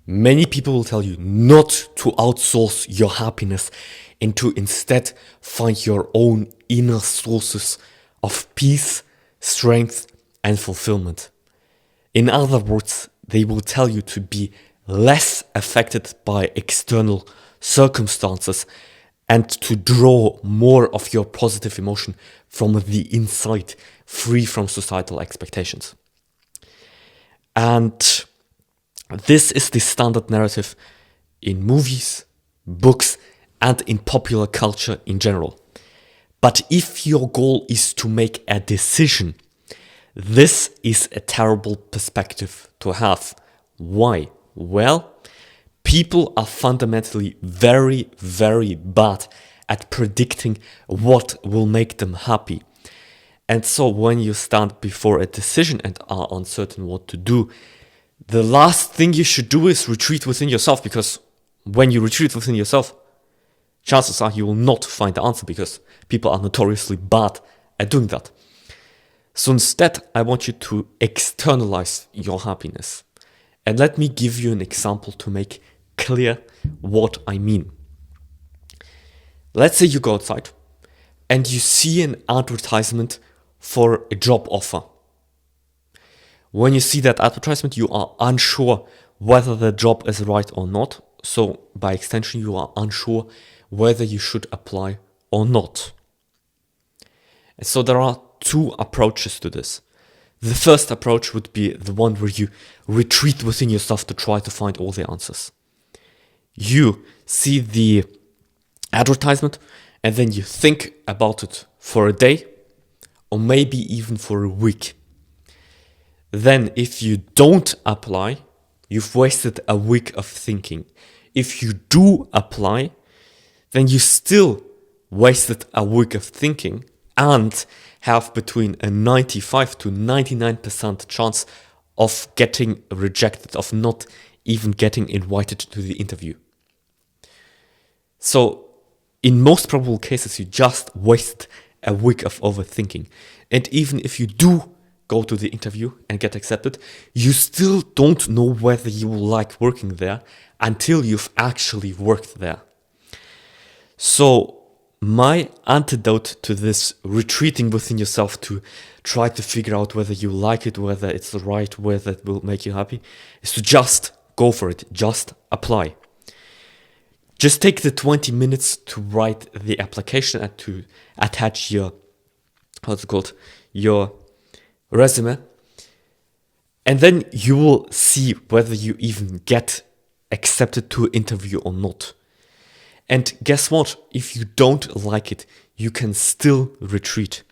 Many people will tell you not to outsource your happiness and to instead find your own inner sources of peace, strength, and fulfillment. In other words, they will tell you to be less affected by external circumstances and to draw more of your positive emotion from the inside, free from societal expectations. And this is the standard narrative in movies, books, and in popular culture in general. But if your goal is to make a decision, this is a terrible perspective to have. Why? Well, people are fundamentally very, very bad at predicting what will make them happy. And so when you stand before a decision and are uncertain what to do, the last thing you should do is retreat within yourself, because when you retreat within yourself, chances are you will not find the answer, because people are notoriously bad at doing that. So instead, I want you to externalize your happiness. And let me give you an example to make clear what I mean. Let's say you go outside and you see an advertisement for a job offer. When you see that advertisement, you are unsure whether the job is right or not. So by extension, you are unsure whether you should apply or not. And so there are two approaches to this. The first approach would be the one where you retreat within yourself to try to find all the answers. You see the advertisement and then you think about it for a day or maybe even for a week. Then if you don't apply, you've wasted a week of thinking. If you do apply, then you still wasted a week of thinking and have between a 95 to 99% chance of getting rejected, of not even getting invited to the interview. So in most probable cases, you just wasted a week of overthinking. And even if you do go to the interview and get accepted, you still don't know whether you will like working there until you've actually worked there. So my antidote to this retreating within yourself to try to figure out whether you like it, whether it's the right, whether it will make you happy, is to just go for it. Just apply. Just take the 20 minutes to write the application and to attach your, your resume. And then you will see whether you even get accepted to an interview or not. And guess what? If you don't like it, you can still retreat.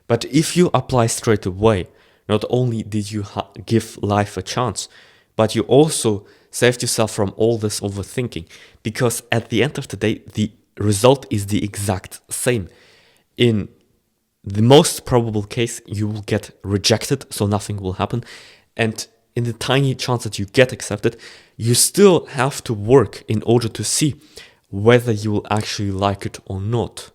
But if you apply straight away, not only did you give life a chance, but you also saved yourself from all this overthinking. Because at the end of the day, the result is the exact same. In the most probable case, you will get rejected, so nothing will happen. And in the tiny chance that you get accepted, you still have to work in order to see whether you will actually like it or not.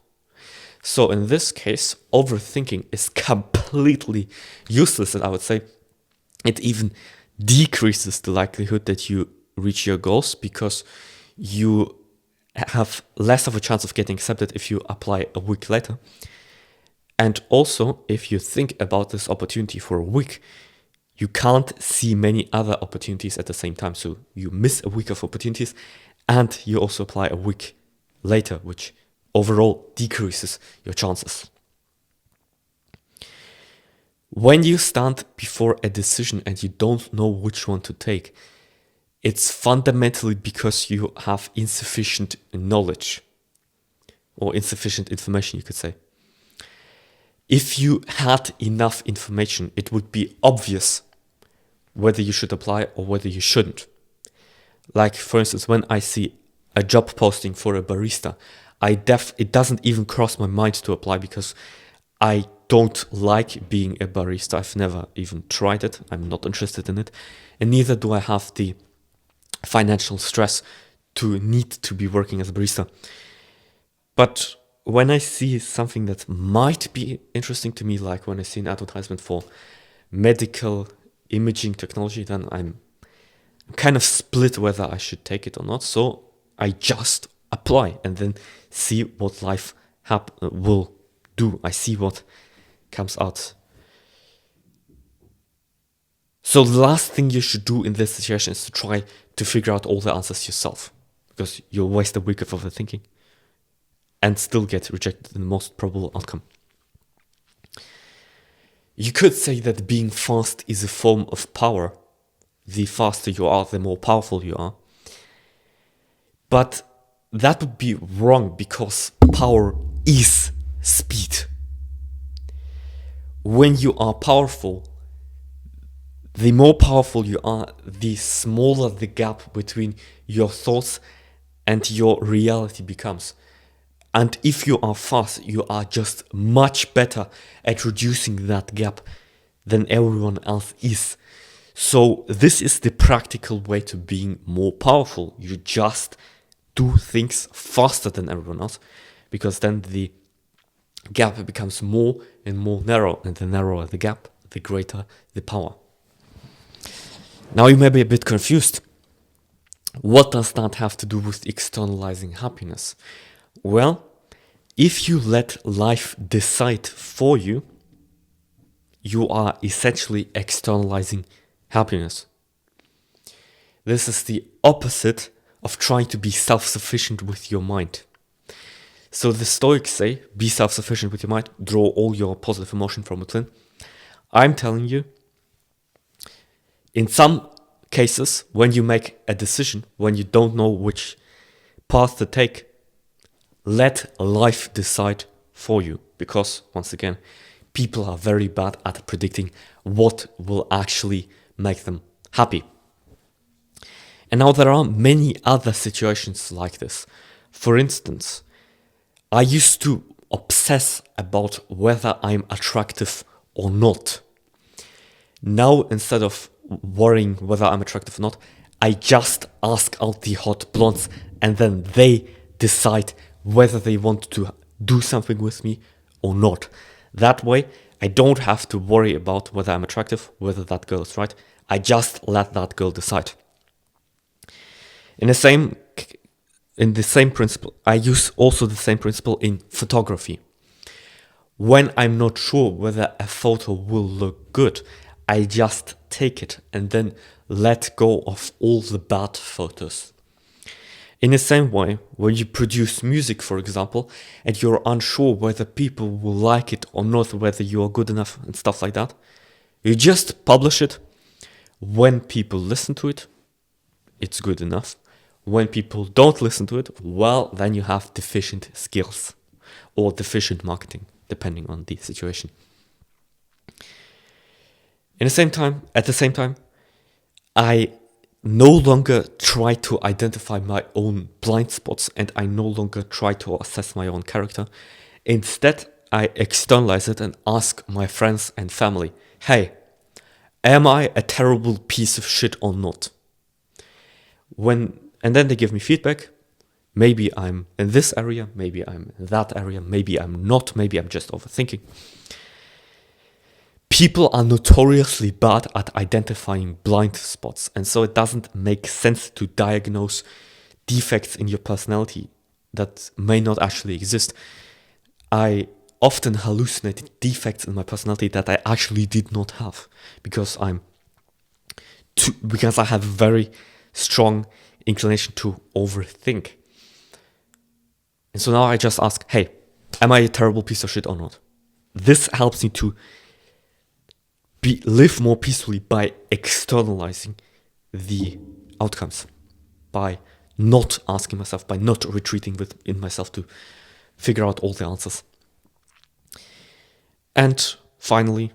So in this case, overthinking is completely useless, and I would say it even decreases the likelihood that you reach your goals, because you have less of a chance of getting accepted if you apply a week later. And also, if you think about this opportunity for a week, you can't see many other opportunities at the same time. So you miss a week of opportunities and you also apply a week later, which overall decreases your chances. When you stand before a decision and you don't know which one to take, it's fundamentally because you have insufficient knowledge or insufficient information, you could say. If you had enough information, it would be obvious whether you should apply or whether you shouldn't. Like, for instance, when I see a job posting for a barista, it doesn't even cross my mind to apply, because I don't like being a barista. I've never even tried it. I'm not interested in it. And neither do I have the financial stress to need to be working as a barista. But when I see something that might be interesting to me, like when I see an advertisement for medical imaging technology, then I'm kind of split whether I should take it or not. So I just apply and then see what life will do. I see what comes out. So the last thing you should do in this situation is to try to figure out all the answers yourself, because you'll waste a week of overthinking and still get rejected in the most probable outcome. You could say that being fast is a form of power. The faster you are, the more powerful you are. But that would be wrong, because power is speed. When you are powerful, the more powerful you are, the smaller the gap between your thoughts and your reality becomes. And if you are fast, you are just much better at reducing that gap than everyone else is. So this is the practical way to being more powerful. You just do things faster than everyone else, because then the gap becomes more and more narrow, and the narrower the gap, the greater the power. Now you may be a bit confused. What does that have to do with externalizing happiness? Well, if you let life decide for you, you are essentially externalizing happiness. This is the opposite of trying to be self-sufficient with your mind. So the Stoics say, be self-sufficient with your mind, draw all your positive emotion from within. I'm telling you, in some cases, when you make a decision, when you don't know which path to take, let life decide for you. Because, once again, people are very bad at predicting what will actually make them happy. And now there are many other situations like this. For instance, I used to obsess about whether I'm attractive or not. Now, instead of worrying whether I'm attractive or not, I just ask out the hot blondes, and then they decide whether they want to do something with me or not. That way, I don't have to worry about whether I'm attractive, whether that girl is right. I just let that girl decide. In the same principle, I use also the same principle in photography. When I'm not sure whether a photo will look good, I just take it and then let go of all the bad photos. In the same way, when you produce music, for example, and you're unsure whether people will like it or not, whether you are good enough and stuff like that, you just publish it. When people listen to it, it's good enough. When people don't listen to it, well, then you have deficient skills or deficient marketing, depending on the situation. At the same time, I no longer try to identify my own blind spots, and I no longer try to assess my own character. Instead, I externalize it and ask my friends and family, hey, am I a terrible piece of shit or not? And then they give me feedback. Maybe I'm in this area, maybe I'm in that area, maybe I'm not, maybe I'm just overthinking. People are notoriously bad at identifying blind spots, and so it doesn't make sense to diagnose defects in your personality that may not actually exist. I often hallucinated defects in my personality that I actually did not have, because I have a very strong inclination to overthink. And so now I just ask, hey, am I a terrible piece of shit or not? This helps me to live more peacefully by externalizing the outcomes, by not asking myself, by not retreating within myself to figure out all the answers. And finally,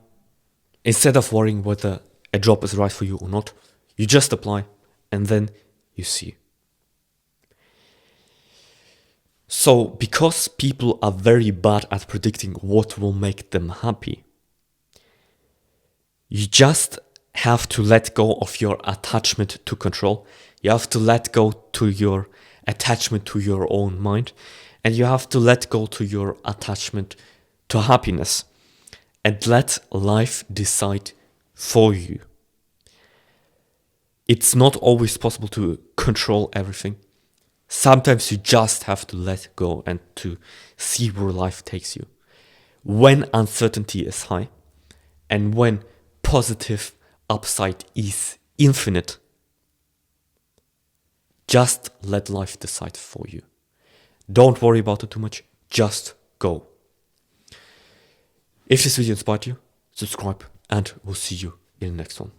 instead of worrying whether a job is right for you or not, you just apply and then you see. So, because people are very bad at predicting what will make them happy, you just have to let go of your attachment to control. You have to let go to your attachment to your own mind. And you have to let go to your attachment to happiness. And let life decide for you. It's not always possible to control everything. Sometimes you just have to let go and to see where life takes you. When uncertainty is high and when positive upside is infinite, just let life decide for you. Don't worry about it too much. Just go. If this video inspired you, subscribe and we'll see you in the next one.